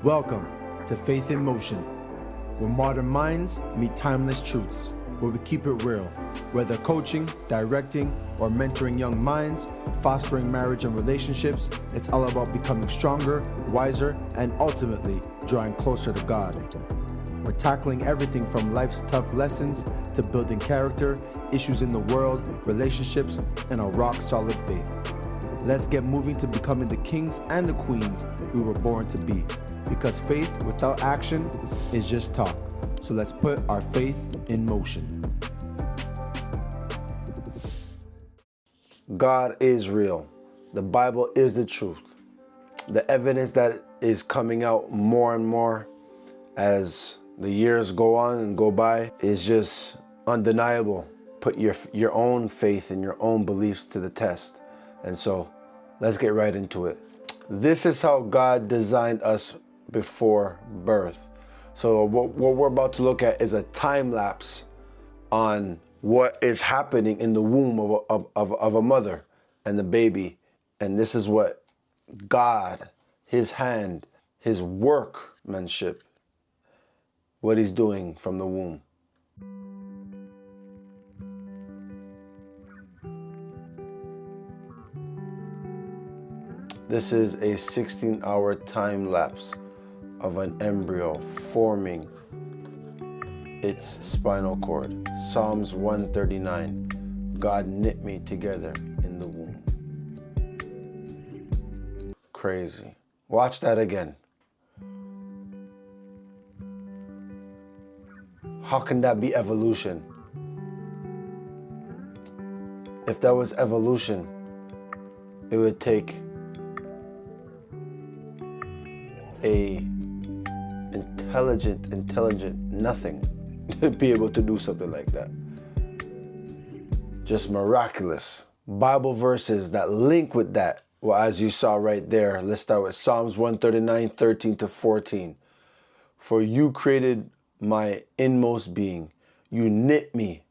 Welcome to Faith in Motion, where modern minds meet timeless truths, where we keep it real, whether coaching, directing, or mentoring young minds, fostering marriage and relationships. It's all about becoming stronger, wiser, and ultimately drawing closer to God. We're tackling everything from life's tough lessons to building character, issues in the world, relationships, and a rock-solid faith. Let's get moving to becoming the kings and the queens we were born to be. Because faith without action is just talk. So let's put our faith in motion. God is real. The Bible is the truth. The evidence that is coming out more and more as the years go on and go by is just undeniable. Put your own faith and your own beliefs to the test. And so let's get right into it. This is how God designed us before birth. So what we're about to look at is a time lapse on what is happening in the womb of a mother and the baby. And this is what God, his hand, his workmanship, what he's doing from the womb. This is a 16-hour time lapse of an embryo forming its spinal cord. Psalms 139, God knit me together in the womb. Crazy. Watch that again. How can that be evolution? If that was evolution, it would take a intelligent nothing to be able to do something like that. Just miraculous. Bible verses that link with that, well, as you saw right there, let's start with Psalms 139, 13 to 14. For you created my inmost being. You knit me.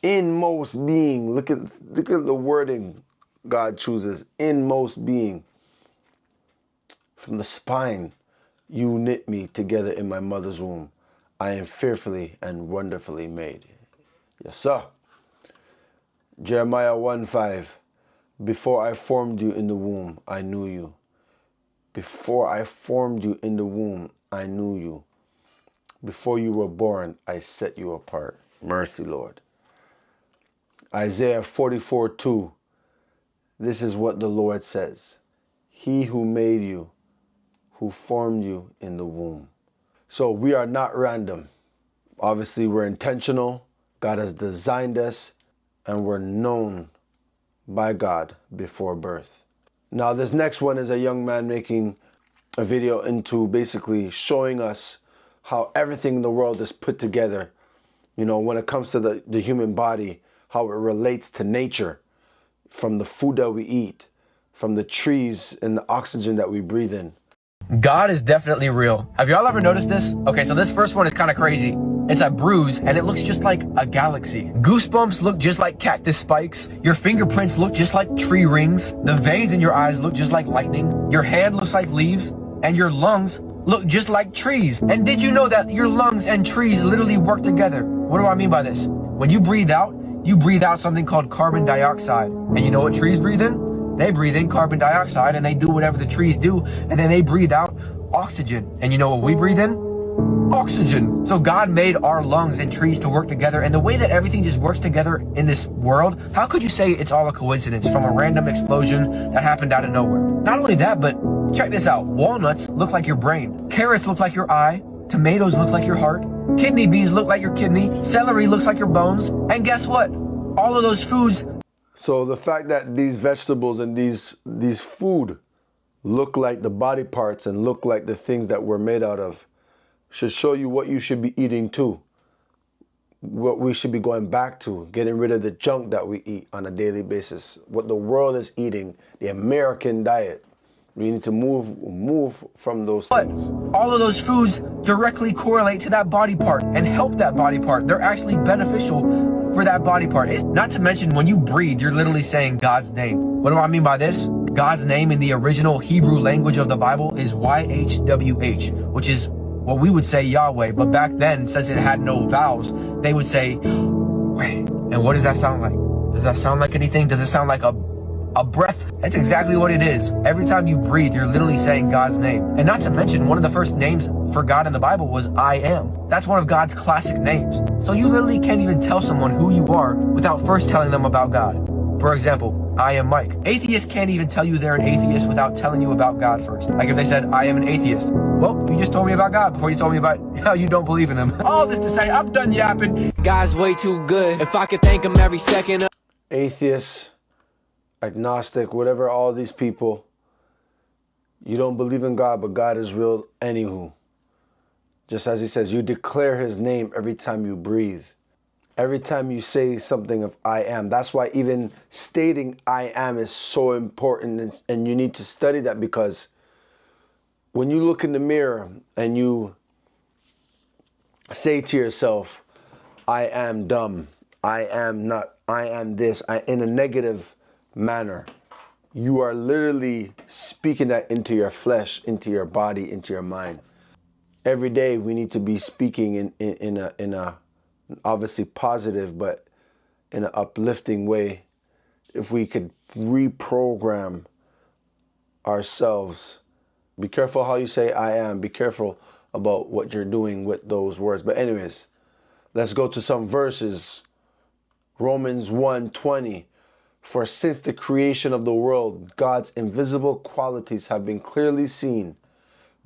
Inmost being. Look at the wording God chooses. Inmost being. From the spine. You knit me together in my mother's womb. I am fearfully and wonderfully made. Yes, sir. Jeremiah 1:5. Before I formed you in the womb, I knew you. Before I formed you in the womb, I knew you. Before you were born, I set you apart. Mercy, Lord. Isaiah 44:2. This is what the Lord says. He who made you, who formed you in the womb. So we are not random. Obviously, we're intentional. God has designed us, and we're known by God before birth. Now, this next one is a young man making a video into basically showing us how everything in the world is put together. You know, when it comes to the human body, how it relates to nature, from the food that we eat, from the trees and the oxygen that we breathe in. God is definitely real. Have y'all ever noticed this? Okay, so this first one is kind of crazy. It's a bruise and it looks just like a galaxy. Goosebumps look just like cactus spikes. Your fingerprints look just like tree rings. The veins in your eyes look just like lightning. Your hand looks like leaves. And your lungs look just like trees. And did you know that your lungs and trees literally work together? What do I mean by this? When you breathe out something called carbon dioxide. And you know what trees breathe in? They breathe in carbon dioxide and they do whatever the trees do, and then they breathe out oxygen. And you know what we breathe in? Oxygen. So God made our lungs and trees to work together, and the way that everything just works together in this world, how could you say it's all a coincidence from a random explosion that happened out of nowhere? Not only that, but check this out. Walnuts look like your brain. Carrots look like your eye. Tomatoes look like your heart. Kidney beans look like your kidney. Celery looks like your bones. And guess what? All of those foods. So the fact that these vegetables and these food look like the body parts and look like the things that we're made out of should show you what you should be eating too. What we should be going back to, getting rid of the junk that we eat on a daily basis. What the world is eating, the American diet. We need to move from those things. All of those foods directly correlate to that body part and help that body part. They're actually beneficial for that body part. Not to mention, when you breathe, you're literally saying God's name. What do I mean by this? God's name in the original Hebrew language of the Bible is YHWH, which is what we would say Yahweh, but back then, since it had no vowels, they would say, wait. And what does that sound like? Does that sound like anything? Does it sound like a breath? That's exactly what it is. Every time you breathe, you're literally saying God's name. And not to mention, one of the first names for God in the Bible was I am. That's one of God's classic names. So you literally can't even tell someone who you are without first telling them about God. For example, I am Mike. Atheists can't even tell you they're an atheist without telling you about God first. Like if they said, I am an atheist. Well, you just told me about God before you told me about how you don't believe in him. All this to say, I'm done yapping. God's way too good. If I could thank him every second. Atheists, agnostic, whatever, all these people, you don't believe in God, but God is real anywho. Just as he says, you declare his name every time you breathe. Every time you say something of I am. That's why even stating I am is so important, and you need to study that, because when you look in the mirror and you say to yourself, I am dumb, I am not, I am this, in a negative manner, you are literally speaking that into your flesh, into your body, into your mind. Every day we need to be speaking in a obviously positive, but in an uplifting way. If we could reprogram ourselves. Be careful how you say I am. Be careful about what you're doing with those words. But anyways, let's go to some verses. Romans 1:20. For since the creation of the world, God's invisible qualities have been clearly seen,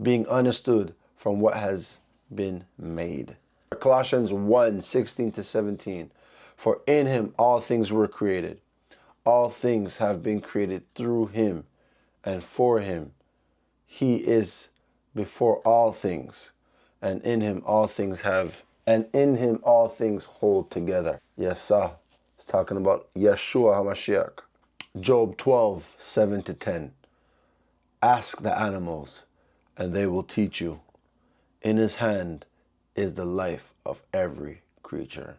being understood from what has been made. Colossians 1:16-17. For in him all things were created. All things have been created through him and for him. He is before all things, and in him all things hold together. Yes, sir. It's talking about Yeshua HaMashiach. Job 12:7-10. Ask the animals, and they will teach you. In his hand is the life of every creature.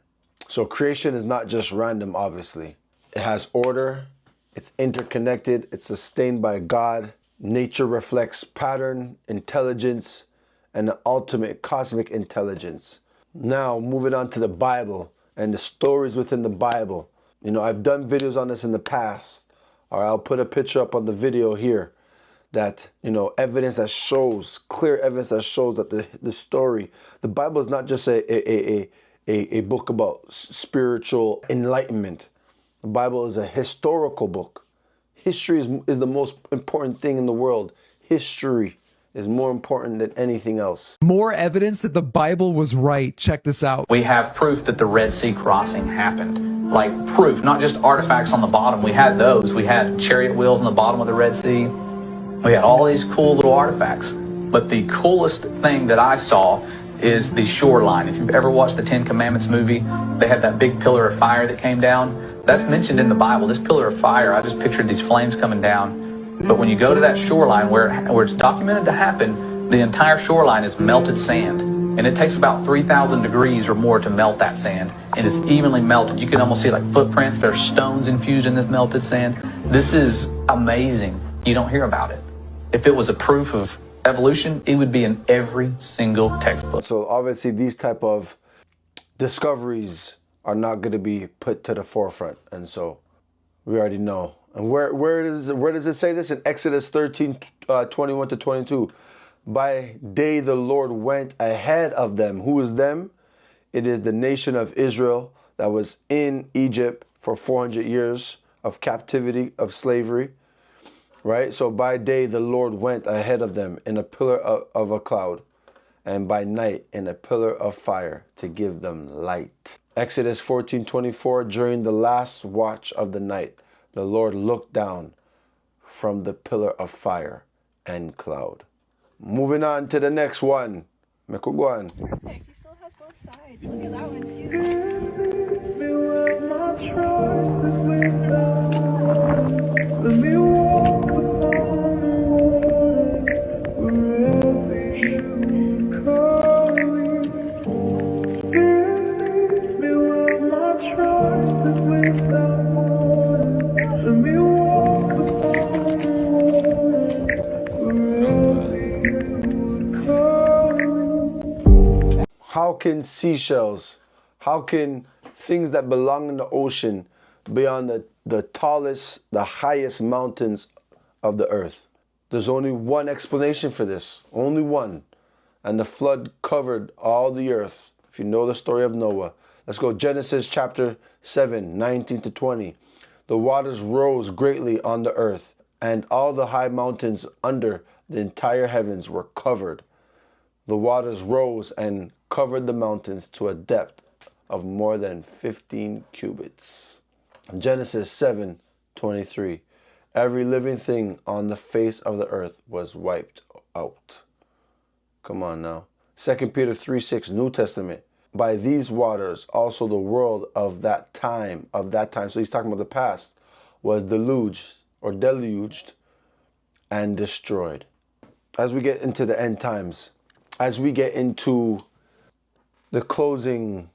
So creation is not just random, obviously. It has order, it's interconnected, it's sustained by God. Nature reflects pattern, intelligence, and the ultimate cosmic intelligence. Now, moving on to the Bible and the stories within the Bible. You know, I've done videos on this in the past, or I'll put a picture up on the video here that, you know, evidence that shows, clear evidence that shows that the story, the Bible is not just a book about spiritual enlightenment. The Bible is a historical book. History is the most important thing in the world. History is more important than anything else. More evidence that the Bible was right. Check this out. We have proof that the Red Sea crossing happened. Like proof, not just artifacts on the bottom. We had those. We had chariot wheels on the bottom of the Red Sea. We had all these cool little artifacts. But the coolest thing that I saw is the shoreline. If you've ever watched the Ten Commandments movie, they had that big pillar of fire that came down. That's mentioned in the Bible. This pillar of fire, I just pictured these flames coming down. But when you go to that shoreline where it's documented to happen, the entire shoreline is melted sand. And it takes about 3,000 degrees or more to melt that sand. And it's evenly melted. You can almost see like footprints. There's stones infused in this melted sand. This is amazing. You don't hear about it. If it was a proof of evolution, it would be in every single textbook. So obviously these type of discoveries are not going to be put to the forefront. And so we already know. And where does it say this? In Exodus 13:21-22. By day the Lord went ahead of them. Who is them? It is the nation of Israel that was in Egypt for 400 years of captivity, of slavery. Right? So by day the Lord went ahead of them in a pillar of a cloud, and by night in a pillar of fire to give them light. Exodus 14:24. During the last watch of the night, the Lord looked down from the pillar of fire and cloud. Moving on to the next one. Mekugwan. He still has both sides. Look at that one. How can seashells, how can things that belong in the ocean be on the tallest, the highest mountains of the earth? There's only one explanation for this, only one. And the flood covered all the earth. If you know the story of Noah. Let's go Genesis chapter 7, 19 to 20. The waters rose greatly on the earth, and all the high mountains under the entire heavens were covered. The waters rose and covered the mountains to a depth of more than 15 cubits. Genesis 7:23. Every living thing on the face of the earth was wiped out. Come on now. 2 Peter 3:6, New Testament. By these waters also the world of that time, so he's talking about the past, was deluged and destroyed. As we get into the end times, as we get into the closing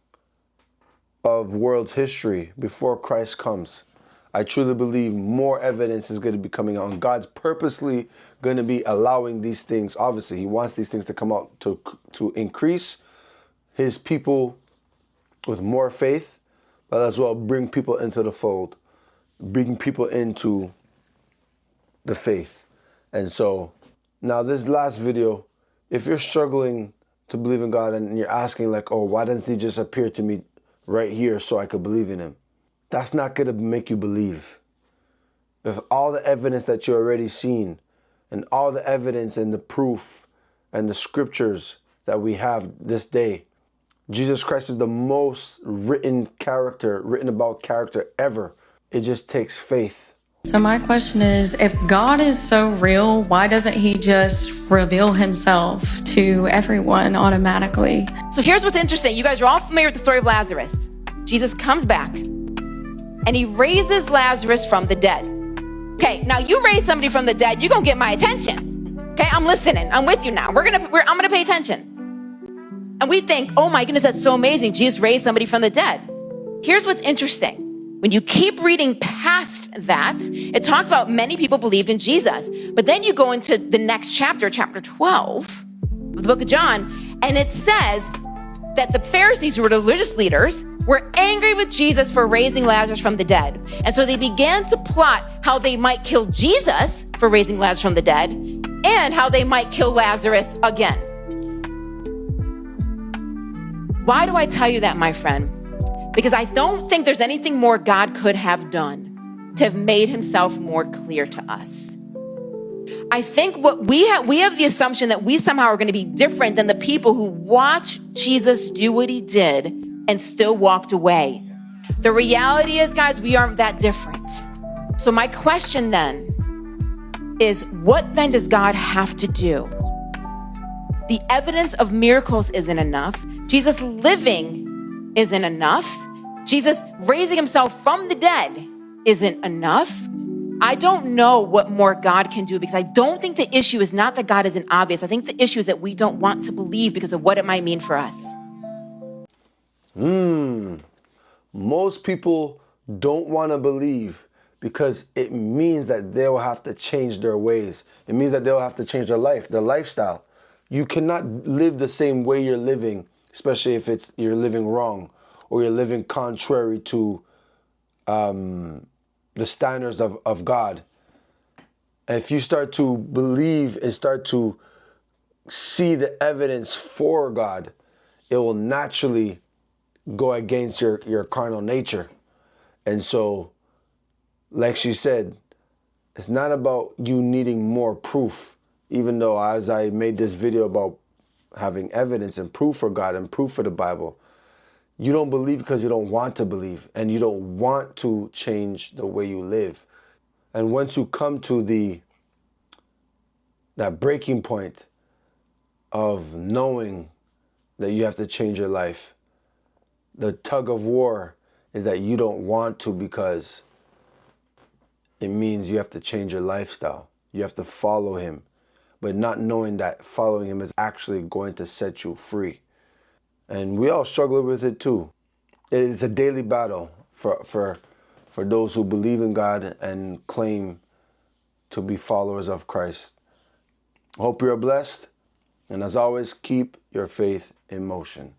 of world's history before Christ comes, I truly believe more evidence is going to be coming out. And God's purposely going to be allowing these things. Obviously, he wants these things to come out to increase his people with more faith, but as well bring people into the fold, bring people into the faith. And so now this last video, if you're struggling to believe in God and you're asking like, oh, why doesn't he just appear to me right here so I could believe in him? That's not going to make you believe. If all the evidence that you already seen and all the evidence and the proof and the scriptures that we have this day, Jesus Christ is the most written about character ever. It just takes faith. So my question is, if God is so real, why doesn't he just reveal himself to everyone automatically? So here's what's interesting. You guys are all familiar with the story of Lazarus. Jesus comes back and he raises Lazarus from the dead. Okay, now you raise somebody from the dead, you're gonna get my attention. Okay, I'm listening. I'm with you now. I'm gonna pay attention. And we think, oh my goodness, that's so amazing. Jesus raised somebody from the dead. Here's what's interesting. When you keep reading past that, it talks about many people believed in Jesus. But then you go into the next chapter, chapter 12 of the book of John, and it says that the Pharisees, who were the religious leaders, were angry with Jesus for raising Lazarus from the dead. And so they began to plot how they might kill Jesus for raising Lazarus from the dead and how they might kill Lazarus again. Why do I tell you that, my friend? Because I don't think there's anything more God could have done to have made himself more clear to us. I think what we have the assumption that we somehow are going to be different than the people who watched Jesus do what he did and still walked away. The reality is, guys, we aren't that different. So my question then is, what then does God have to do? The evidence of miracles isn't enough. Jesus living isn't enough. Jesus raising himself from the dead isn't enough. I don't know what more God can do, because I don't think the issue is not that God isn't obvious. I think the issue is that we don't want to believe because of what it might mean for us. Most people don't want to believe because it means that they'll have to change their ways. It means that they'll have to change their life, their lifestyle. You cannot live the same way you're living, especially if you're living wrong or you're living contrary to the standards of God. And if you start to believe and start to see the evidence for God, it will naturally go against your carnal nature. And so, like she said, it's not about you needing more proof, even though as I made this video about having evidence and proof for God and proof for the Bible, you don't believe because you don't want to believe and you don't want to change the way you live. And once you come to that breaking point of knowing that you have to change your life, the tug of war is that you don't want to because it means you have to change your lifestyle. You have to follow him, but not knowing that following him is actually going to set you free. And we all struggle with it too. It is a daily battle for those who believe in God and claim to be followers of Christ. I hope you're blessed. And as always, keep your faith in motion.